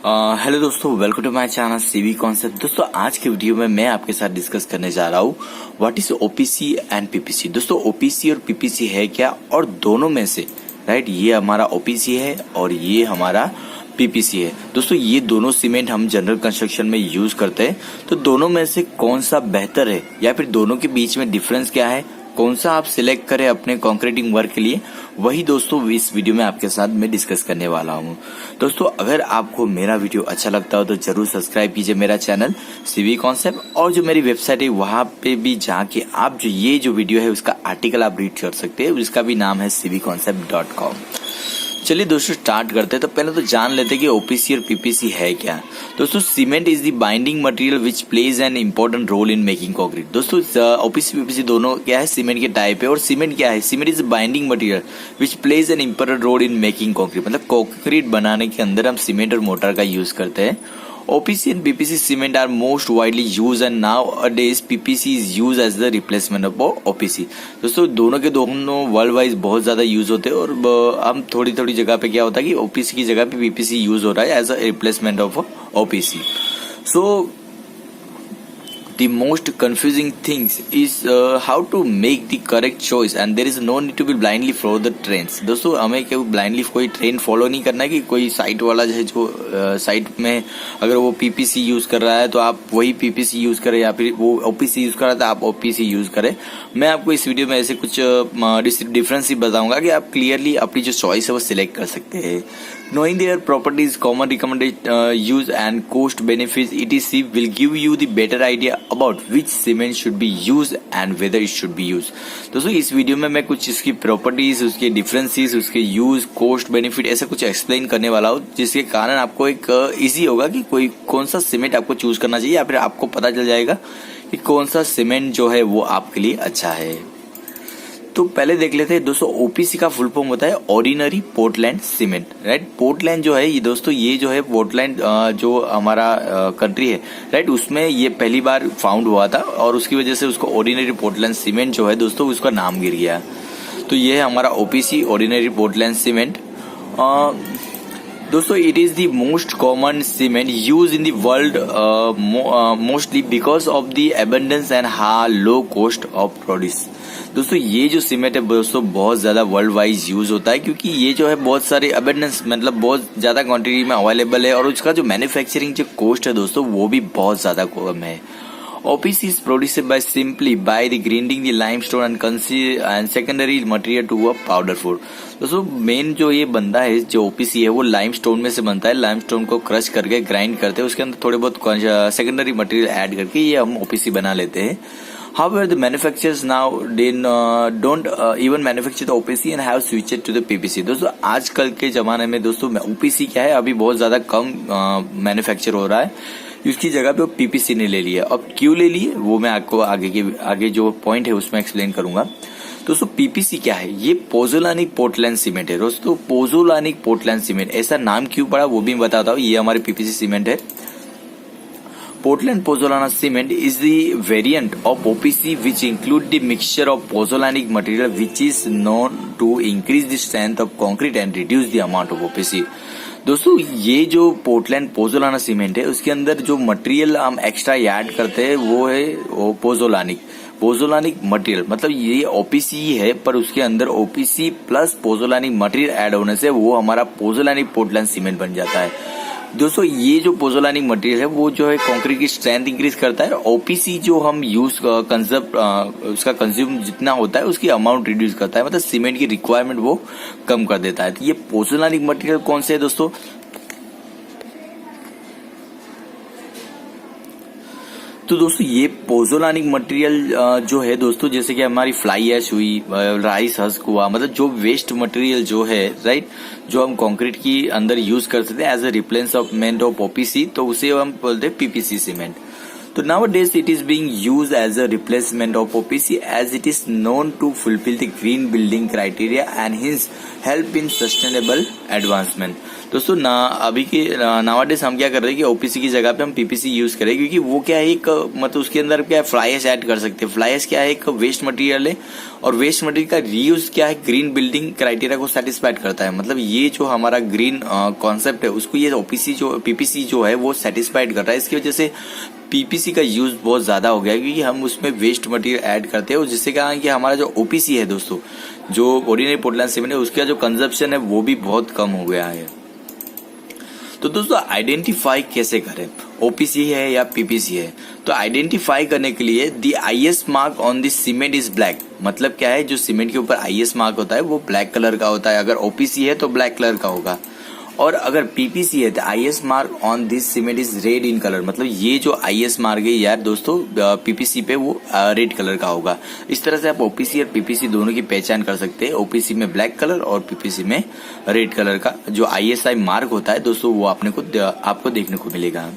Hello दोस्तों, welcome to my channel CV concept. दोस्तों आज के वीडियो में मैं आपके साथ डिस्कस करने जा रहा हूँ what is OPC and PPC. दोस्तों ओपीसी और पीपीसी है क्या, और दोनों में से राइट ये हमारा ओपीसी है और ये हमारा पीपीसी है। दोस्तों ये दोनों सीमेंट हम जनरल कंस्ट्रक्शन में यूज करते हैं, तो दोनों में से कौन सा बेहतर है या फिर दोनों के बीच में डिफरेंस क्या है, कौन सा आप सिलेक्ट करें अपने कॉन्क्रीटिंग वर्क के लिए, वही दोस्तों इस वीडियो में आपके साथ मैं डिस्कस करने वाला हूं। दोस्तों अगर आपको मेरा वीडियो अच्छा लगता हो तो जरूर सब्सक्राइब कीजिए मेरा चैनल सीवी कॉन्सेप्ट, और जो मेरी वेबसाइट है वहां पे भी जाके आप जो वीडियो है उसका आर्टिकल आप रीड कर सकते हैं, जिसका भी नाम है cvconcept.com। चलिए दोस्तों स्टार्ट करते हैं। तो पहले तो जान लेते हैं कि ओपीसी और पीपीसी है क्या। दोस्तों cement is the binding material which plays an important role in making concrete. दोस्तों ओपीसी पीपीसी दोनों क्या है, सीमेंट के टाइप है। और सीमेंट क्या है, cement is binding material which plays an important role in making concrete. मतलब कंक्रीट बनाने के अंदर हम सीमेंट और मोटर का यूज करते हैं। OPC and PPC cement are most widely used and nowadays PPC is used as the replacement of OPC। दोस्तों दोनों के दोनों वर्ल्ड वाइज बहुत ज्यादा यूज होते हैं, और हम थोड़ी थोड़ी जगह पे क्या होता है कि OPC की जगह पे PPC यूज हो रहा है as a replacement of OPC। So the most confusing things is how to make the correct choice and there is no need to be blindly follow the trends। दोस्तों हमें क्या blindly कोई trend follow नहीं करना है कि कोई site वाला है जो साइट में अगर वो पीपीसी यूज कर रहा है तो आप वही पीपीसी यूज करें, या फिर वो ओपीसी यूज कर रहा है तो आप ओपीसी यूज करें। मैं आपको इस वीडियो में ऐसे कुछ डिफरेंस ही बताऊंगा कि आप क्लियरली अपनी जो चॉइस है वो सिलेक्ट कर सकते हैं। Knowing their properties, common recommended use and cost benefits etc will give you the better idea about which cement should be used and whether it should be used। दोस्तों इस video में मैं कुछ इसकी प्रॉपर्टीज, उसके डिफरेंसेस, उसके use, coast, benefit ऐसा कुछ एक्सप्लेन करने वाला हूँ, जिसके कारण आपको एक इजी होगा कि कोई कौन सा सीमेंट आपको चूज करना चाहिए, या फिर आपको पता चल जाएगा कि कौन सा सीमेंट जो है वो आपके लिए अच्छा है। तो पहले देख लेते हैं दोस्तों, ओपीसी का फुल फॉर्म होता है ordinary Portland cement, right. Portland जो है ये दोस्तों ये जो है पोर्टलैंड जो हमारा कंट्री है, राइट, उसमें ये पहली बार फाउंड हुआ था, और उसकी वजह से उसको ऑर्डिनरी पोर्टलैंड सीमेंट जो है दोस्तों उसका नाम गिर गया। तो ये है हमारा ओपीसी, ऑर्डिनरी पोर्टलैंड सीमेंट। दोस्तों it is the most common cement use in the world mostly because of the abundance and low cost of produce. दोस्तों ये जो सीमेंट है दोस्तों बहुत ज्यादा वर्ल्ड वाइज यूज होता है, क्योंकि ये जो है बहुत सारे अबेंडेंस मतलब बहुत ज्यादा क्वांटिटी में अवेलेबल है, और उसका जो मैन्युफैक्चरिंग जो कॉस्ट है दोस्तों वो भी बहुत ज्यादा कम है। OPC is produced by simply by the grinding the limestone and secondary material to a powder form। दोस्तों मेन जो ये बनता है जो OPC है वो लाइमस्टोन में से बनता है। लाइमस्टोन को क्रश करके ग्राइंड करते हैं, उसके अंदर थोड़े बहुत सेकेंडरी मटेरियल ऐड करके ये हम OPC बना लेते हैं। However, the manufacturers now don't even manufacture the OPC and have switched to the PPC। दोस्तों आजकल के जमाने में दोस्तों OPC क्या है, अभी बहुत ज्यादा कम मैन्युफैक्चर हो रहा है, उसकी जगह पे वो पीपीसी ने ले लिया। अब क्यों ले लिए वो मैं आपको आगे जो पॉइंट है उसमें एक्सप्लेन करूंगा। दोस्तों पीपीसी क्या है, ये पोजोलानिक पोर्टलैंड सीमेंट है। दोस्तों पोजोलानिक पोर्टलैंड सीमेंट ऐसा नाम क्यों पड़ा वो भी बताता हूँ। ये हमारे पीपीसी सीमेंट है। Portland pozzolana cement is the variant of OPC which include the mixture of pozzolanic material which is known to increase the strength of concrete and reduce the amount of OPC। दोस्तों ये जो Portland pozzolana cement है उसके अंदर जो material हम extra add करते हैं वो है पोजोलानिक मटेरियल। मतलब ये ओपीसी है पर उसके अंदर ओपीसी प्लस पोजोलानिक मटेरियल ऐड होने से वो हमारा पोजोलानिक पोर्टलैंड सीमेंट बन जाता है। दोस्तों ये जो पोजोलानिक मटेरियल है वो जो है कंक्रीट की स्ट्रेंथ इंक्रीज करता है। ओपीसी जो हम यूज उसका कंज्यूम जितना होता है उसकी अमाउंट रिड्यूस करता है, मतलब सीमेंट की रिक्वायरमेंट वो कम कर देता है। तो ये पोजोलानिक मटेरियल कौन से है दोस्तों, तो दोस्तों ये पोजोलानिक मटेरियल जो है दोस्तों जैसे कि हमारी फ्लाई ऐश हुई, राइस हस्क हुआ, मतलब जो वेस्ट मटेरियल जो है राइट, जो हम कंक्रीट की अंदर यूज कर सकते हैं as a replacement of OPC, तो उसे हम बोलते हैं पीपीसी सीमेंट। तो nowadays it is being used as a replacement of OPC as it is known to fulfill the green building criteria and hence help in sustainable advancement। दोस्तों अभी के nowadays हम क्या कर रहे हैं कि ओपीसी की जगह पे हम पीपीसी यूज करें, क्योंकि वो क्या है एक मतलब उसके अंदर क्या है फ्लाई ऐश ऐड कर सकते हैं। फ्लाई ऐश क्या है एक वेस्ट मटेरियल है और वेस्ट मटेरियल का रीयूज क्या है ग्रीन बिल्डिंग क्राइटेरिया को सेटिस्फाइड करता है। मतलब ये जो हमारा ग्रीन कॉन्सेप्ट है उसको ये ओपीसी जो पीपीसी जो है वो सेटिस्फाइड कर रहा है। इसकी वजह से पीपीसी का यूज बहुत ज्यादा हो गया है, क्योंकि हम उसमें वेस्ट मटेरियल ऐड करते हैं और जिससे क्या है कि हमारा जो ओपीसी है दोस्तों, जो ऑर्डिनरी पोर्टलैंड सीमेंट है, उसका जो कंजप्शन है वो भी बहुत कम हो गया है। तो दोस्तों आइडेंटिफाई कैसे करें ओपीसी है या पीपीसी है? तो आइडेंटिफाई करने के लिए the IS mark on this cement is black. मतलब क्या है, जो सीमेंट के ऊपर आईएस मार्क होता है वो ब्लैक कलर का होता है। अगर ओपीसी है तो ब्लैक कलर का होगा, और अगर पीपीसी है तो IS mark on this cement is red in colour. मतलब ये जो आईएस मार्क है यार दोस्तों पीपीसी पे वो रेड कलर का होगा। इस तरह से आप ओपीसी और पीपीसी दोनों की पहचान कर सकते हैं। ओपीसी में ब्लैक कलर और पीपीसी में रेड कलर का जो आईएसआई मार्क होता है दोस्तों वो आपको देखने को मिलेगा।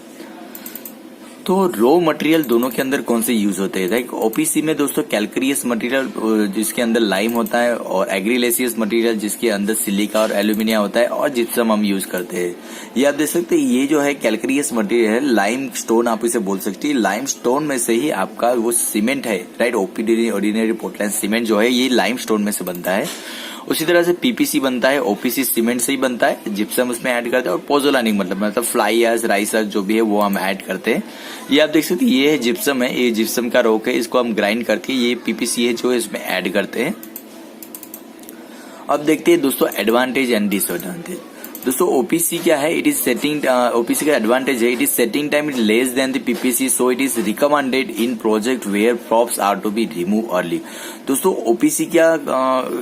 तो रॉ मटेरियल दोनों के अंदर कौन से यूज होते हैं? ओपीसी में दोस्तों कैल्करियस मटेरियल जिसके अंदर लाइम होता है, और एग्रीलेसियस मटेरियल जिसके अंदर सिलिका और एल्यूमिनिया होता है, और जिप्सम हम यूज करते हैं। ये आप देख सकते हैं, ये जो है कैल्करियस मटेरियल है, लाइम स्टोन आप इसे बोल सकते हैं। लाइम स्टोन में से ही आपका वो सीमेंट है, राइट। ऑर्डिनरी पोर्टलैंड सीमेंट जो है ये लाइम स्टोन में से बनता है। उसी तरह से पीपीसी बनता है, ओपीसी सीमेंट से ही बनता है, जिप्सम उसमें ऐड करते हैं, और पोजोलानिक मतलब फ्लाई ऐश, राइस ऐश जो भी है वो हम ऐड करते हैं। ये आप देख सकते हैं, ये है जिप्सम है, ये जिप्सम का रॉक है, इसको हम ग्राइंड करके ये पीपीसी है जो इसमें ऐड करते हैं। अब देखते हैं दोस्तों एडवांटेज एंड डिसएडवांटेज। दोस्तों ओपीसी क्या है, इट इज सेटिंग, ओपीसी का एडवांटेज है it is setting time is less than the PPC, so it is recommended in project where props are to be remove early. दोस्तों OPC क्या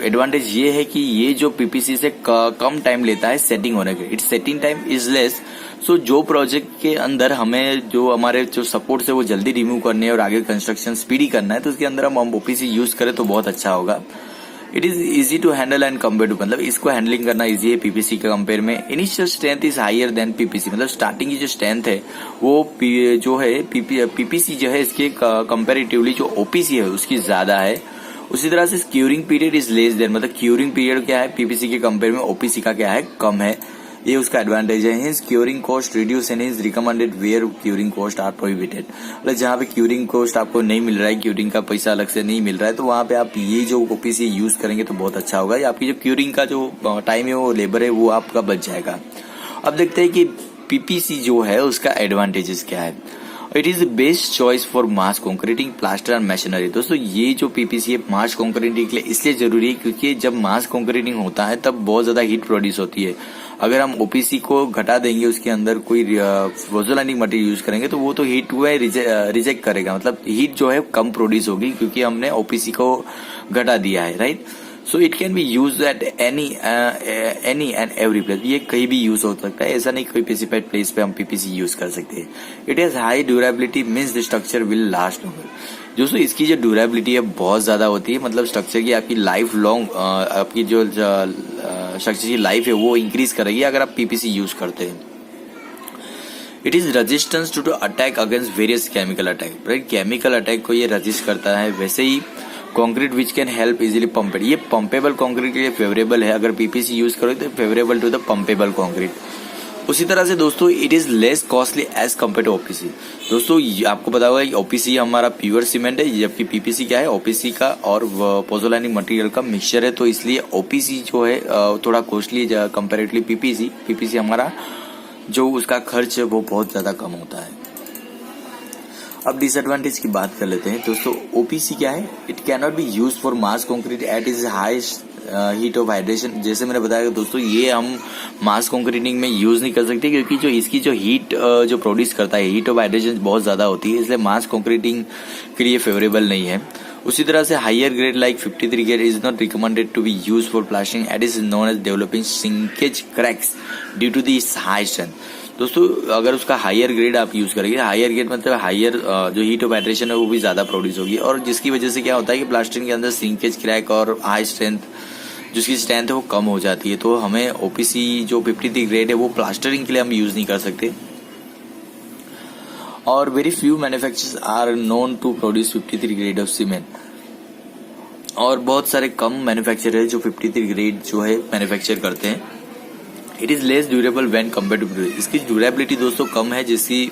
advantage ये है कि ये जो पीपीसी से कम टाइम लेता है सेटिंग होने के, it's setting time is less. So जो प्रोजेक्ट के अंदर हमें जो हमारे जो सपोर्ट से वो जल्दी रिमूव करने है और आगे कंस्ट्रक्शन स्पीडी करना है, तो उसके अंदर हम ओपीसी यूज करें तो बहुत अच्छा होगा। It is easy to handle and compare to, मतलब इसको हैंडलिंग करना इजी है पीपीसी के कंपेयर में। Initial strength is higher than PPC, मतलब स्टार्टिंग की जो स्ट्रेंथ है वो जो है पीपीसी जो है इसके कंपेरेटिवली जो ओपीसी है उसकी ज्यादा है। उसी तरह से curing period is less then, मतलब क्यूरिंग पीरियड क्या है पीपीसी के कंपेयर में ओपीसी का क्या है कम है, ये उसका एडवांटेज है। Hence curing cost reduce and is recommended where curing cost are prohibited, मतलब जहाँ पे क्यूरिंग कॉस्ट आपको नहीं मिल रहा है, क्यूरिंग का पैसा अलग से नहीं मिल रहा है, तो वहां पे आप ये जो ओपीसी यूज करेंगे तो बहुत अच्छा होगा। आपकी जो क्यूरिंग का जो टाइम है वो लेबर है वो आपका बच जाएगा। अब देखते हैं कि पीपीसी जो है उसका एडवांटेजेस क्या है। It is best choice for mass concreting, plaster and machinery. दोस्तों ये जो पीपीसी है मास कॉन्क्रीटिंग के लिए इसलिए जरूरी है क्योंकि जब मास कॉन्क्रीटिंग होता है तब बहुत ज्यादा हीट प्रोड्यूस होती है। अगर हम ओपीसी को घटा देंगे, उसके अंदर कोई पोजोलानिक मटेरियल यूज करेंगे तो वो तो हीट को रिजेक्ट करेगा, मतलब हीट जो है कम प्रोड्यूस होगी क्योंकि हमने ओपीसी को घटा दिया है, right. So it can B use at any and every place, ये कहीं भी यूज हो सकता है, ऐसा नहीं कोई स्पेसिफाइड प्लेस पे हम पीपीसी यूज कर सकते हैं। It has high durability means the structure will last longer. दोस्तों इसकी जो ड्यूरेबिलिटी है बहुत ज्यादा होती है, मतलब स्ट्रक्चर की आपकी लाइफ लॉन्ग आपकी जो स्ट्रक्चर की लाइफ है वो इंक्रीज करेगी अगर आप पीपीसी यूज करते हैं। It is resistance to attack against various chemical attack, right. Chemical attack को ये रेजिस्ट करता है। वैसे ही concrete which can help easily pumped, ये पंपेबल कंक्रीट के लिए फेवरेबल है। अगर पीपीसी यूज करो तो favourable to the pumpable concrete. उसी तरह से दोस्तों it is less costly as compare to OPC. दोस्तों आपको पता होगा कि ओपीसी हमारा प्योर सीमेंट है, जबकि पीपीसी क्या है ओपीसी का और पोजोलानिक मटेरियल का मिक्सचर है, तो इसलिए ओपीसी जो है थोड़ा कॉस्टली है कंपेरेटिवली पीपीसी। पीपीसी हमारा जो उसका खर्च है वो बहुत ज्यादा कम होता है। अब डिसएडवांटेज की बात कर लेते हैं दोस्तों। ओपीसी क्या है, it can not be use for mass concrete it is highest heat of hydration. जैसे मैंने बताया दोस्तों ये हम मास कॉन्क्रीटिंग में यूज नहीं कर सकते क्योंकि जो इसकी जो हीट जो प्रोड्यूस करता है, हीट ऑफ हाइड्रेशन बहुत ज्यादा होती है, इसलिए मास कॉन्क्रीटिंग के लिए फेवरेबल नहीं है। उसी तरह से higher grade like 53 grade is not recommended to be use for plastering it is known as developing shrinkage cracks due to this high strength. दोस्तों अगर उसका हायर ग्रेड आप यूज करेंगे, हायर ग्रेड मतलब हायर जो हीट ऑफ हाइड्रेशन है वो भी ज्यादा प्रोड्यूस होगी, और जिसकी वजह से क्या होता है कि प्लास्टरिंग के अंदर सिंकेज क्रैक और हाई स्ट्रेंथ जिसकी स्ट्रेंथ है वो कम हो जाती है। तो हमें ओपीसी जो 53 ग्रेड है वो प्लास्टरिंग के लिए हम यूज नहीं कर सकते। और very few manufacturers are known to produce 53 grade of cement, और बहुत सारे कम मैन्युफैक्चरर है जो 53 ग्रेड जो है मैन्युफैक्चर करते हैं। It is less durable when compare to, इसकी ड्यूरेबिलिटी दोस्तों कम है जिसकी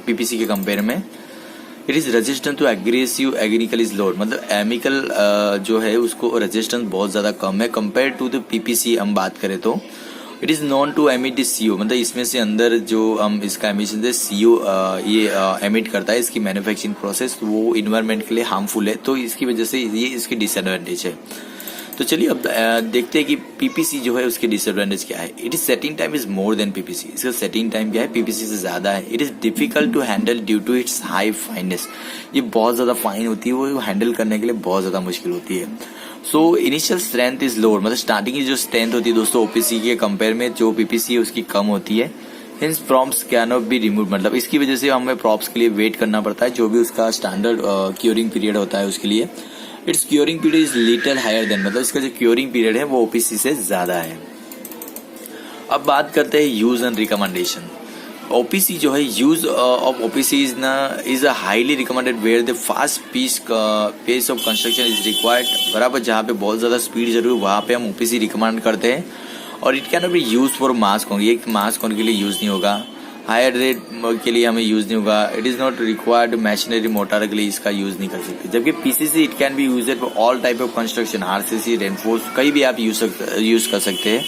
पीपीसी के कंपेयर में। It is resistant to aggressive chemical load, मतलब एमिकल जो है उसको रेजिस्टेंस बहुत ज्यादा कम है कंपेयर टू द पीपीसी हम बात करें तो। It is known to emit the CO, मतलब इसमें से अंदर जो हम इसका एमिशन है सीओ ये एमिट करता है, इसकी मैन्युफैक्चरिंग प्रोसेस वो इन्वायरमेंट के लिए हार्मफुल है, तो इसकी वजह से ये इसकी डिसएडवांटेज है। तो चलिए अब देखते हैं कि पीपीसी जो है उसके डिसएडवांटेज क्या है। It is setting time is more than PPC, इसका सेटिंग टाइम क्या है पीपीसी से ज्यादा है। It is difficult to handle due to its high fineness, ये बहुत ज्यादा फाइन होती है, वो हैंडल करने के लिए बहुत ज्यादा मुश्किल होती है। So initial strength is lower, मतलब स्टार्टिंग की जो स्ट्रेंथ होती है दोस्तों ओपीसी के कंपेयर में जो पीपीसी है उसकी कम होती है। Hints props can not be remove, मतलब इसकी वजह से हमें प्रॉप्स के लिए वेट करना पड़ता है, जो भी उसका स्टैंडर्ड क्योरिंग पीरियड होता है उसके लिए। Its curing period is little higher than, मतलब इसका जो क्योरिंग पीरियड है वो ओपीसी से ज्यादा है। अब बात करते हैं यूज एंड रिकमेंडेशन। ओपीसी जो है use of OPC is a highly recommended where the fast pace of construction is required, बराबर जहाँ पे बहुत ज्यादा स्पीड जरूरी वहां पे हम ओपीसी रिकमेंड करते हैं। और it can not be use for mass con, ये मास कॉन के लिए यूज नहीं होगा, हायर रेट के लिए हमें यूज नहीं होगा। It is not required machinery mortar के लिए इसका यूज नहीं कर सकते। जबकि PCC it can be used for all type of construction, RCC reinforce कहीं भी आप यूज कर सकते हैं।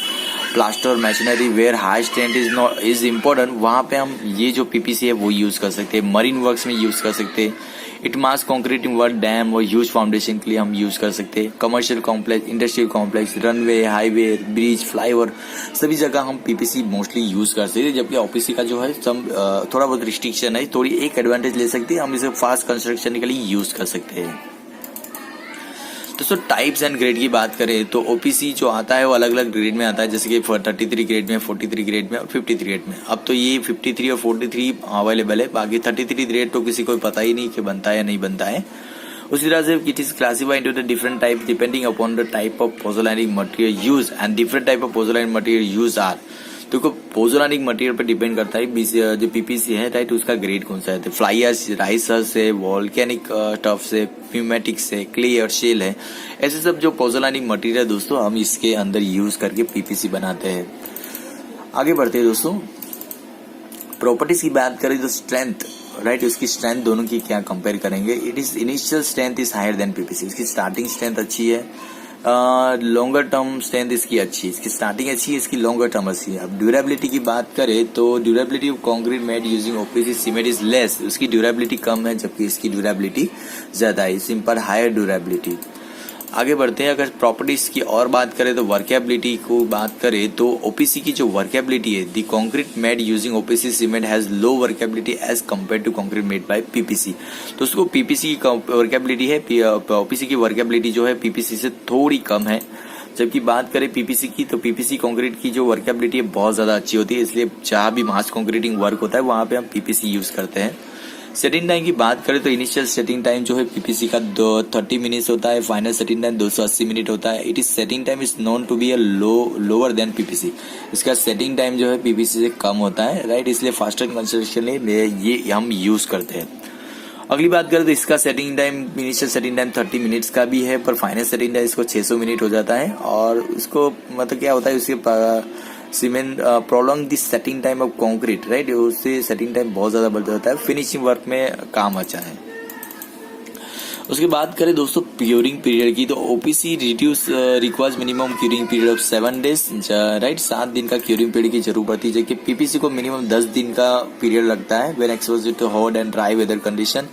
Plaster machinery where high strength is important, वहां पे हम ये जो पीपीसी है वो यूज कर सकते हैं। मरीन वर्क्स में यूज कर सकते हैं। It mass concreting work, dam और ह्यूज फाउंडेशन के लिए हम यूज कर सकते हैं। Commercial complex, industrial complex, runway, highway, bridge, flyover सभी जगह हम पीपीसी मोस्टली यूज कर सकते हैं। जबकि ओपीसी का जो है थोड़ा बहुत रिस्ट्रिक्शन है, थोड़ी एक एडवांटेज ले सकते हैं, हम इसे फास्ट कंस्ट्रक्शन के लिए यूज कर सकते हैं। तो टाइप्स एंड ग्रेड की बात करें तो ओपीसी जो आता है वो अलग अलग ग्रेड में आता है, जैसे कि 33 ग्रेड में, 43 ग्रेड में और 53 ग्रेड में। अब तो ये 53 और 43 अवेलेबल है, बाकी 33 ग्रेड तो किसी को पता ही नहीं कि बनता है या नहीं बनता है। उसी तरह से it is classified into the different type depending upon the type of pozzolanic material use and different type of pozzolanic material use are. तो पोजोलैनिक मटेरियल पर डिपेंड करता है जो पीपीसी है राइट, उसका ग्रेड कौन सा है। तो फ्लाई एश, राइस से, वॉल्केनिक टफ से, प्यूमेटिक से, क्ले और शेल है, ऐसे सब जो पोजोलैनिक मटेरियल दोस्तों हम इसके अंदर यूज करके पीपीसी बनाते हैं। आगे बढ़ते हैं दोस्तों, प्रॉपर्टीज की बात करें तो स्ट्रेंथ राइट, उसकी स्ट्रेंथ दोनों की क्या कंपेयर करेंगे। It is initial strength is higher than PPC, इसकी स्टार्टिंग स्ट्रेंथ अच्छी है। लॉन्गर टर्म स्ट्रेंथ इसकी अच्छी है, इसकी स्टार्टिंग अच्छी है, इसकी लॉन्गर टर्म अच्छी है। अब ड्यूरेबिलिटी की बात करें तो durability of concrete made using OPC cement is less, उसकी ड्यूरेबिलिटी कम है जबकि इसकी ड्यूरेबिलिटी ज्यादा है, सिंपल हायर ड्यूरेबिलिटी। आगे बढ़ते हैं, अगर प्रॉपर्टीज की और बात करें तो वर्केबिलिटी को बात करें तो ओपीसी की जो वर्केबिलिटी है, the concrete made using OPC cement has low workability as compare to concrete made by PPC. तो उसको पीपीसी की वर्केबिलिटी है, ओपीसी की वर्केबिलिटी जो है पीपीसी से थोड़ी कम है। जबकि बात करें पीपीसी की तो पीपीसी कंक्रीट की जो वर्केबिलिटी है बहुत ज्यादा अच्छी होती है, इसलिए जहां भी मास कंक्रीटिंग वर्क होता है वहां पे हम पीपीसी यूज करते हैं। सेटिंग टाइम की बात करें तो इनिशियल सेटिंग टाइम जो है पीपीसी का 30 मिनट्स होता है, फाइनल सेटिंग टाइम 280 मिनट होता है। It is setting time is known to be a lower than PPC, इसका सेटिंग टाइम जो है पीपीसी से कम होता है राइट, इसलिए फास्टर कंस्ट्रक्शन में ये हम यूज करते हैं। अगली बात करें तो इसका setting time, initial setting time 30 minutes का भी है, पर फाइनल सेटिंग टाइम इसको 600 मिनट हो जाता है। और उसको मतलब क्या होता है, उसके cement prolong the setting time of concrete right, उससे सेटिंग टाइम बहुत ज्यादा बढ़ जाता है, फिनिशिंग वर्क में काम अच्छा है। उसके बाद करें दोस्तों क्यूरिंग पीरियड की तो OPC reduce requires minimum curing period of 7 days right, 7 दिन का क्यूरिंग पीरियड की जरूरत पड़ती है, जबकि पीपीसी को मिनिमम 10 दिन का पीरियड लगता है। When exposed to hot and dry weather condition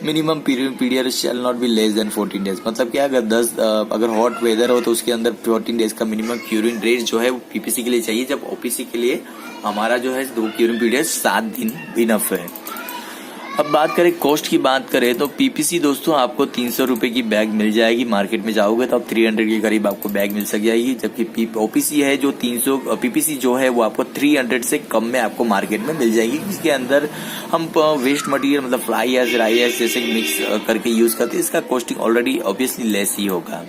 minimum curing period shall not be less than 14 days, मतलब क्या अगर हॉट वेदर हो तो उसके अंदर 14 डेज का मिनिमम क्यूरिंग रेट जो है वो पीपीसी के लिए चाहिए, जब ओपीसी के लिए हमारा जो है क्यूरिंग पीरियड 7 दिन इनफ है। अब बात करें कॉस्ट की बात करें तो पीपीसी दोस्तों आपको 300 रुपए की बैग मिल जाएगी, मार्केट में जाओगे तो आप 300 के करीब आपको बैग मिल सक जाएगी। जबकि ओपीसी है जो 300, पीपीसी जो है वो आपको 300 से कम में आपको मार्केट में मिल जाएगी। इसके अंदर हम वेस्ट मटेरियल मतलब फ्लाई एश, राई एश जैसे मिक्स करके यूज करते हैं, इसका कॉस्टिंग ऑलरेडी ऑब्वियसली लेस ही होगा।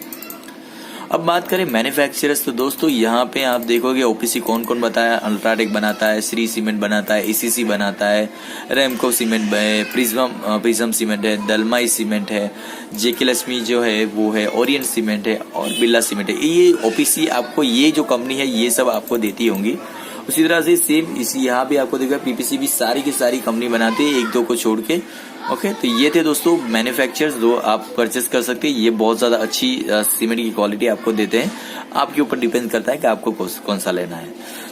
अब बात करें मैन्युफैक्चरर्स, तो दोस्तों यहाँ पे आप देखोगे ओपीसी कौन कौन बताया, अल्ट्राटेक बनाता है, श्री सीमेंट बनाता है, एसीसी बनाता है, रेमको सीमेंट है, प्रिज्म सीमेंट है, दलमाई सीमेंट है, जेके लक्ष्मी जो है वो है, ओरिएंट सीमेंट है और बिरला सीमेंट है। ये ओपीसी आपको ये जो कंपनी है ये सब आपको देती होंगी। उसी तरह से सेम इस यहाँ भी आपको देखा पीपीसी भी सारी की सारी कंपनी बनाती है, एक दो को छोड़ के। ओके, तो ये थे दोस्तों मैन्युफैक्चरर्स जो आप परचेस कर सकते हैं। ये बहुत ज्यादा अच्छी सीमेंट की क्वालिटी आपको देते हैं, आपके ऊपर डिपेंड करता है कि आपको कौन सा लेना है।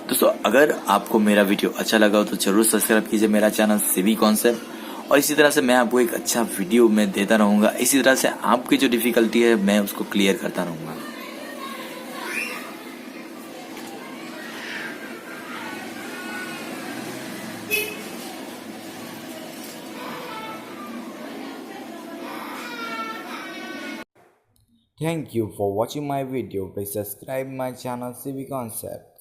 दोस्तों अगर आपको मेरा वीडियो अच्छा लगा हो तो जरूर सब्सक्राइब कीजिए मेरा चैनल सिवी कॉन्सेप्ट, और इसी तरह से मैं आपको एक अच्छा वीडियो में देता रहूंगा। इसी तरह से आपकी जो डिफिकल्टी है मैं उसको क्लियर करता रहूंगा। Thank you for watching my video. Please subscribe my channel CV Concept.